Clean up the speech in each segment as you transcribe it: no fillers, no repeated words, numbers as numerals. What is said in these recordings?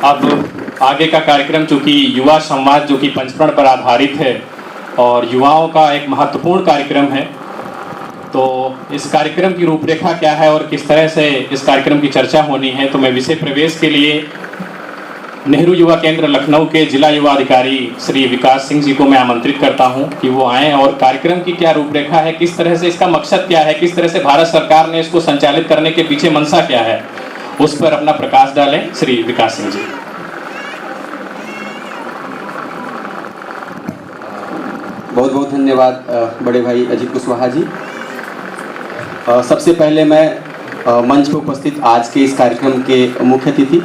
अब आगे का कार्यक्रम चूँकि युवा संवाद जो कि पंचप्रण पर आधारित है और युवाओं का एक महत्वपूर्ण कार्यक्रम है, तो इस कार्यक्रम की रूपरेखा क्या है और किस तरह से इस कार्यक्रम की चर्चा होनी है, तो मैं विषय प्रवेश के लिए नेहरू युवा केंद्र लखनऊ के जिला युवा अधिकारी श्री विकास सिंह जी को मैं आमंत्रित करता हूं कि वो आएँ और कार्यक्रम की क्या रूपरेखा है, किस तरह से इसका मकसद क्या है, किस तरह से भारत सरकार ने इसको संचालित करने के पीछे मंशा क्या है, उस पर अपना प्रकाश डालें। श्री विकास सिंह जी। बहुत बहुत धन्यवाद बड़े भाई अजीत कुशवाहा जी। सबसे पहले मैं मंच पर उपस्थित आज के इस कार्यक्रम के मुख्य अतिथि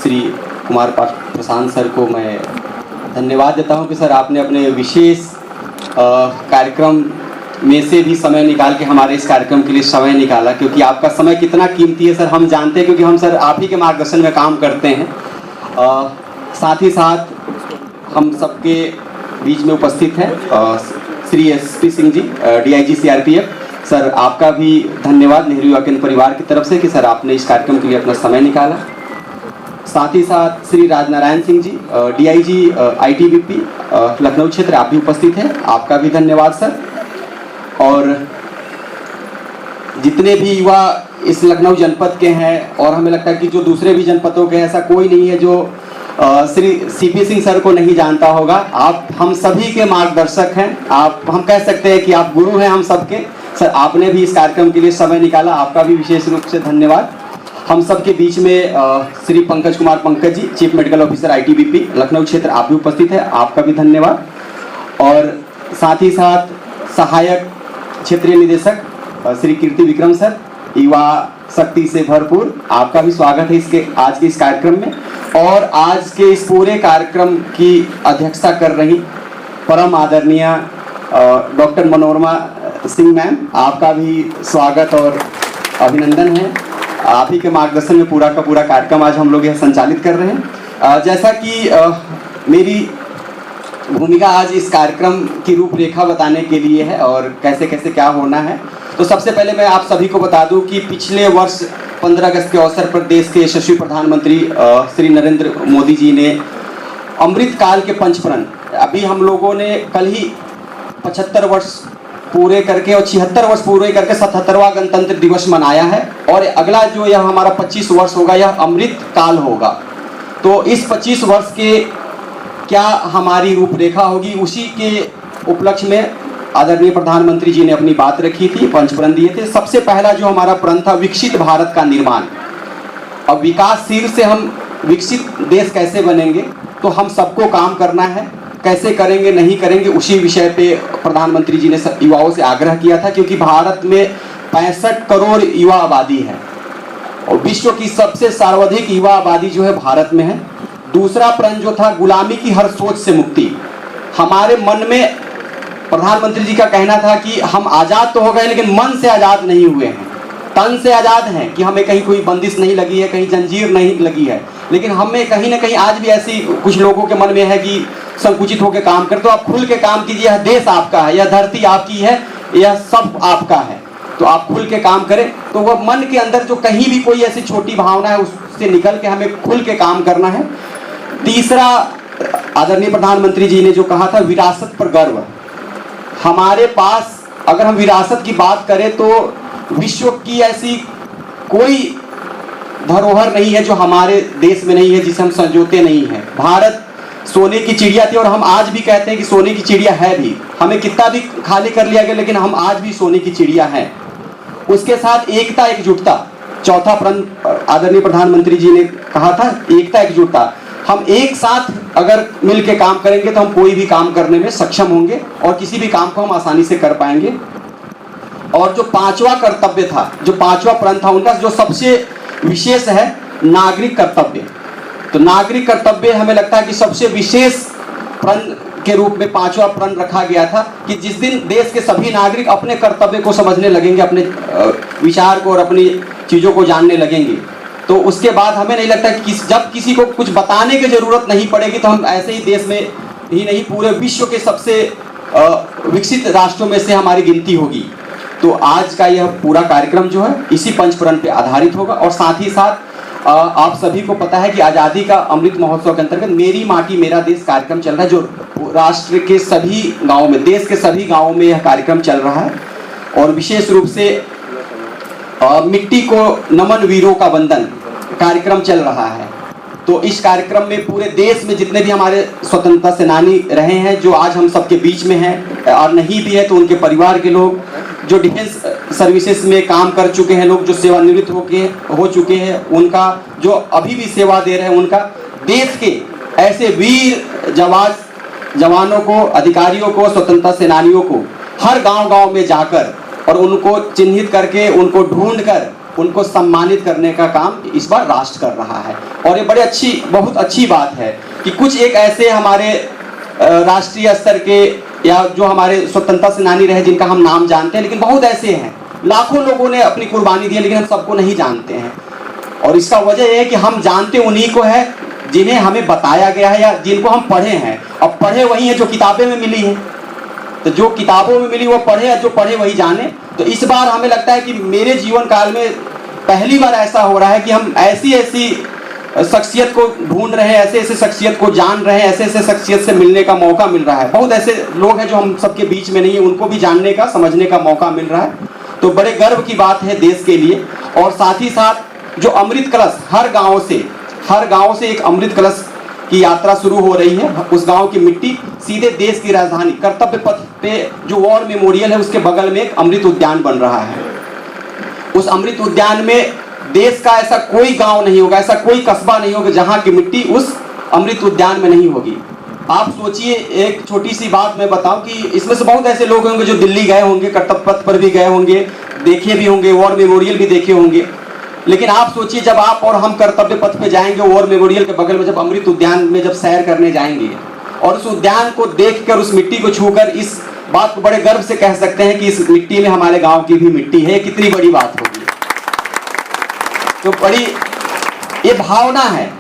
श्री कुमार प्रशांत सर को मैं धन्यवाद देता हूं कि सर आपने अपने विशेष कार्यक्रम में से भी समय निकाल के हमारे इस कार्यक्रम के लिए समय निकाला, क्योंकि आपका समय कितना कीमती है सर हम जानते हैं, क्योंकि हम सर आप ही के मार्गदर्शन में काम करते हैं। साथ ही साथ हम सबके बीच में उपस्थित हैं Shri SP Singh ji, DIG CRPF. Sir आपका भी धन्यवाद नेहरू युवा केंद्र परिवार की तरफ से कि सर आपने इस कार्यक्रम के लिए अपना समय निकाला। साथ ही साथ श्री राजनारायण सिंह जी, डीआईजी आईटीबीपी लखनऊ क्षेत्र, आप भी उपस्थित हैं, आपका भी धन्यवाद सर। और जितने भी युवा इस लखनऊ जनपद के हैं, और हमें लगता है कि जो दूसरे भी जनपदों के हैं, ऐसा कोई नहीं है जो श्री सीपी सिंह सर को नहीं जानता होगा। आप हम सभी के मार्गदर्शक हैं, आप हम कह सकते हैं कि आप गुरु हैं हम सबके। सर आपने भी इस कार्यक्रम के लिए समय निकाला, आपका भी विशेष रूप से धन्यवाद। हम सबके बीच में Shri Pankaj Kumar Pankaj ji, chief medical officer ITBP Lucknow क्षेत्र, आप भी उपस्थित हैं, आपका भी धन्यवाद। और साथ ही साथ सहायक क्षेत्रीय निदेशक श्री कीर्ति विक्रम सर, युवा शक्ति से भरपूर, आपका भी स्वागत है इसके आज के इस कार्यक्रम में। और आज के इस पूरे कार्यक्रम की अध्यक्षता कर रही परम आदरणीय डॉक्टर मनोरमा सिंह मैम, आपका भी स्वागत और अभिनंदन है। आप ही के मार्गदर्शन में पूरा का पूरा कार्यक्रम आज हम लोग यह संचालित कर रहे हैं। जैसा कि मेरी भूमिका आज इस कार्यक्रम की रूपरेखा बताने के लिए है और कैसे कैसे क्या होना है, तो सबसे पहले मैं आप सभी को बता दूं कि पिछले वर्ष 15 अगस्त के अवसर पर देश के यशस्वी प्रधानमंत्री श्री नरेंद्र मोदी जी ने अमृत काल के पंचप्रण, अभी हम लोगों ने कल ही 75 वर्ष पूरे करके और 76 वर्ष पूरे करके 77वां गणतंत्र दिवस मनाया है, और अगला जो यह हमारा 25 वर्ष होगा यह अमृत काल होगा। तो इस 25 वर्ष के क्या हमारी रूपरेखा होगी, उसी के उपलक्ष्य में आदरणीय प्रधानमंत्री जी ने अपनी बात रखी थी, पंचप्रण दिए थे। सबसे पहला जो हमारा प्रण था विकसित भारत का निर्माण। अब विकासशील से हम विकसित देश कैसे बनेंगे, तो हम सबको काम करना है, कैसे करेंगे नहीं करेंगे उसी विषय पे प्रधानमंत्री जी ने युवाओं से आग्रह किया था, क्योंकि भारत में 65 करोड़ युवा आबादी है और विश्व की सबसे सर्वाधिक युवा आबादी जो है भारत में है। दूसरा प्रण जो था गुलामी की हर सोच से मुक्ति। हमारे मन में प्रधानमंत्री जी का कहना था कि हम आज़ाद तो हो गए लेकिन मन से आज़ाद नहीं हुए हैं, तन से आज़ाद हैं कि हमें कहीं कोई बंदिश नहीं लगी है, कहीं जंजीर नहीं लगी है, लेकिन हमें कहीं ना कहीं आज भी ऐसी कुछ लोगों के मन में है कि संकुचित होकर काम कर। तो आप खुल के काम कीजिए, यह देश आपका है, यह धरती आपकी है, यह सब आपका है, तो आप खुल के काम करें। तो वह मन के अंदर जो कहीं भी कोई ऐसी छोटी भावना है उससे निकल के हमें खुल के काम करना है। तीसरा आदरणीय प्रधानमंत्री जी ने जो कहा था विरासत पर गर्व। हमारे पास अगर हम विरासत की बात करें तो विश्व की ऐसी कोई धरोहर नहीं है जो हमारे देश में नहीं है, जिसे हम संजोते नहीं हैं। भारत सोने की चिड़िया थी और हम आज भी कहते हैं कि सोने की चिड़िया है भी, हमें कितना भी खाली कर लिया गया लेकिन हम आज भी सोने की चिड़िया हैं। उसके साथ एकता एकजुटता, चौथा प्रण आदरणीय प्रधानमंत्री जी ने कहा था एकता एकजुटता। हम एक साथ अगर मिल के काम करेंगे तो हम कोई भी काम करने में सक्षम होंगे और किसी भी काम को हम आसानी से कर पाएंगे। और जो पांचवा कर्तव्य था, जो पांचवा प्रण था उनका जो सबसे विशेष है नागरिक कर्तव्य। तो नागरिक कर्तव्य हमें लगता है कि सबसे विशेष प्रण के रूप में पांचवा प्रण रखा गया था कि जिस दिन देश के सभी नागरिक अपने कर्तव्य को समझने लगेंगे, अपने विचार को और अपनी चीज़ों को जानने लगेंगे, तो उसके बाद हमें नहीं लगता कि जब किसी को कुछ बताने की जरूरत नहीं पड़ेगी तो हम ऐसे ही देश में ही नहीं पूरे विश्व के सबसे विकसित राष्ट्रों में से हमारी गिनती होगी। तो आज का यह पूरा कार्यक्रम जो है इसी पंचप्रण पे आधारित होगा। और साथ ही साथ आप सभी को पता है कि आज़ादी का अमृत महोत्सव के अंतर्गत मेरी माटी मेरा देश कार्यक्रम चल रहा है, जो राष्ट्र के सभी गाँव में, देश के सभी गाँवों में यह कार्यक्रम चल रहा है। और विशेष रूप से मिट्टी को नमन वीरों का वंदन कार्यक्रम चल रहा है। तो इस कार्यक्रम में पूरे देश में जितने भी हमारे स्वतंत्रता सेनानी रहे हैं, जो आज हम सबके बीच में हैं, और नहीं भी है तो उनके परिवार के लोग, जो डिफेंस सर्विसेज में काम कर चुके हैं लोग, जो सेवानिवृत्त हो चुके हैं, उनका जो अभी भी सेवा दे रहे हैं, उनका, देश के ऐसे वीर जवानों को, अधिकारियों को, स्वतंत्रता सेनानियों को हर गांव-गांव में जाकर और उनको चिन्हित करके, उनको ढूंढकर उनको सम्मानित करने का काम इस बार राष्ट्र कर रहा है। और ये बहुत अच्छी बात है कि कुछ एक ऐसे हमारे राष्ट्रीय स्तर के या जो हमारे स्वतंत्रता सेनानी रहे जिनका हम नाम जानते हैं, लेकिन बहुत ऐसे हैं, लाखों लोगों ने अपनी कुर्बानी दी है, लेकिन हम सबको नहीं जानते हैं। और इसका वजह यह है कि हम जानते उन्हीं को है जिन्हें हमें बताया गया है या जिनको हम पढ़े हैं। अब पढ़े वही हैं जो किताबें में मिली है, तो जो किताबों में मिली वो पढ़े, जो पढ़े वही जाने। तो इस बार हमें लगता है कि मेरे जीवन काल में पहली बार ऐसा हो रहा है कि हम ऐसी शख्सियत को ढूंढ रहे हैं, ऐसे शख्सियत को जान रहे हैं, ऐसे शख्सियत से मिलने का मौका मिल रहा है। बहुत ऐसे लोग हैं जो हम सबके बीच में नहीं है, उनको भी जानने का, समझने का मौका मिल रहा है। तो बड़े गर्व की बात है देश के लिए। और साथ ही साथ जो अमृत कलश, हर गाँव से एक अमृत कलश की यात्रा शुरू हो रही है। उस गांव की मिट्टी सीधे देश की राजधानी कर्तव्य पथ पे जो वॉर मेमोरियल है, उसके बगल में एक अमृत उद्यान बन रहा है। उस अमृत उद्यान में देश का ऐसा कोई गांव नहीं होगा, ऐसा कोई कस्बा नहीं होगा जहां की मिट्टी उस अमृत उद्यान में नहीं होगी। आप सोचिए, एक छोटी सी बात मैं बताऊं कि इसमें से बहुत ऐसे लोग होंगे जो दिल्ली गए होंगे, कर्तव्य पथ पर भी गए होंगे, देखे भी होंगे, वॉर मेमोरियल भी देखे होंगे। लेकिन आप सोचिए, जब आप और हम कर्तव्य पथ पे जाएंगे, वॉर मेमोरियल के बगल में जब अमृत उद्यान में जब सैर करने जाएंगे और उस उद्यान को देखकर, उस मिट्टी को छूकर इस बात को बड़े गर्व से कह सकते हैं कि इस मिट्टी में हमारे गांव की भी मिट्टी है, कितनी बड़ी बात होगी। तो बड़ी ये भावना है,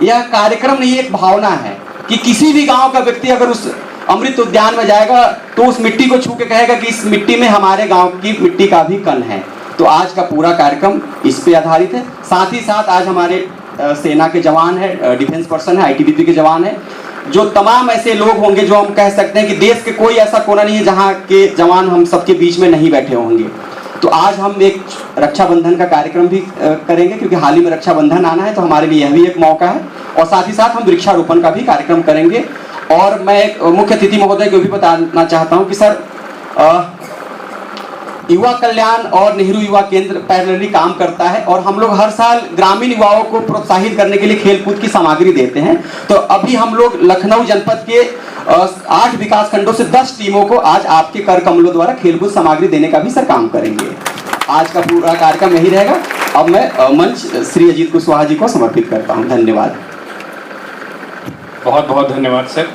यह कार्यक्रम नहीं, एक भावना है कि किसी भी गांव का व्यक्ति अगर उस अमृत उद्यान में जाएगा तो उस मिट्टी को छू के कहेगा कि इस मिट्टी में हमारे गांव की मिट्टी का भी कण है। तो आज का पूरा कार्यक्रम इस पे आधारित है। साथ ही साथ आज हमारे सेना के जवान है, डिफेंस पर्सन है, आईटीबीपी के जवान है, जो तमाम ऐसे लोग होंगे जो हम कह सकते हैं कि देश के कोई ऐसा कोना नहीं है जहां के जवान हम सबके बीच में नहीं बैठे होंगे। तो आज हम एक रक्षाबंधन का कार्यक्रम भी करेंगे, क्योंकि हाल ही में रक्षाबंधन आना है, तो हमारे लिए यह भी एक मौका है। और साथ ही साथ हम वृक्षारोपण का भी कार्यक्रम करेंगे। और मैं एक मुख्य अतिथि महोदय को भी बताना चाहता हूँ कि सर, युवा कल्याण और नेहरू युवा केंद्र पैरेलली काम करता है और हम लोग हर साल ग्रामीण युवाओं को प्रोत्साहित करने के लिए खेलकूद की सामग्री देते हैं। तो अभी हम लोग लखनऊ जनपद के 8 विकास खंडों से 10 टीमों को आज आपके कर कमलों द्वारा खेलकूद सामग्री देने का भी सर काम करेंगे। आज का पूरा कार्यक्रम यही रहेगा। अब मैं मंच श्री अजीत कुशवाहा जी को समर्पित करता हूँ। धन्यवाद। बहुत बहुत धन्यवाद सर।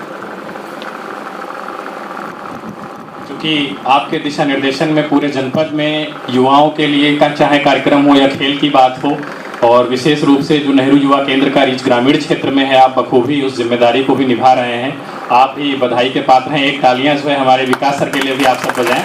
कि आपके दिशा निर्देशन में पूरे जनपद में युवाओं के लिए का चाहे कार्यक्रम हो या खेल की बात हो, और विशेष रूप से जो नेहरू युवा केंद्र का रीच ग्रामीण क्षेत्र में है, आप बखूबी उस जिम्मेदारी को भी निभा रहे हैं। आप भी बधाई के पात्र हैं। एक तालियां जो है हमारे विकास सर के लिए भी आप सब बजाएं।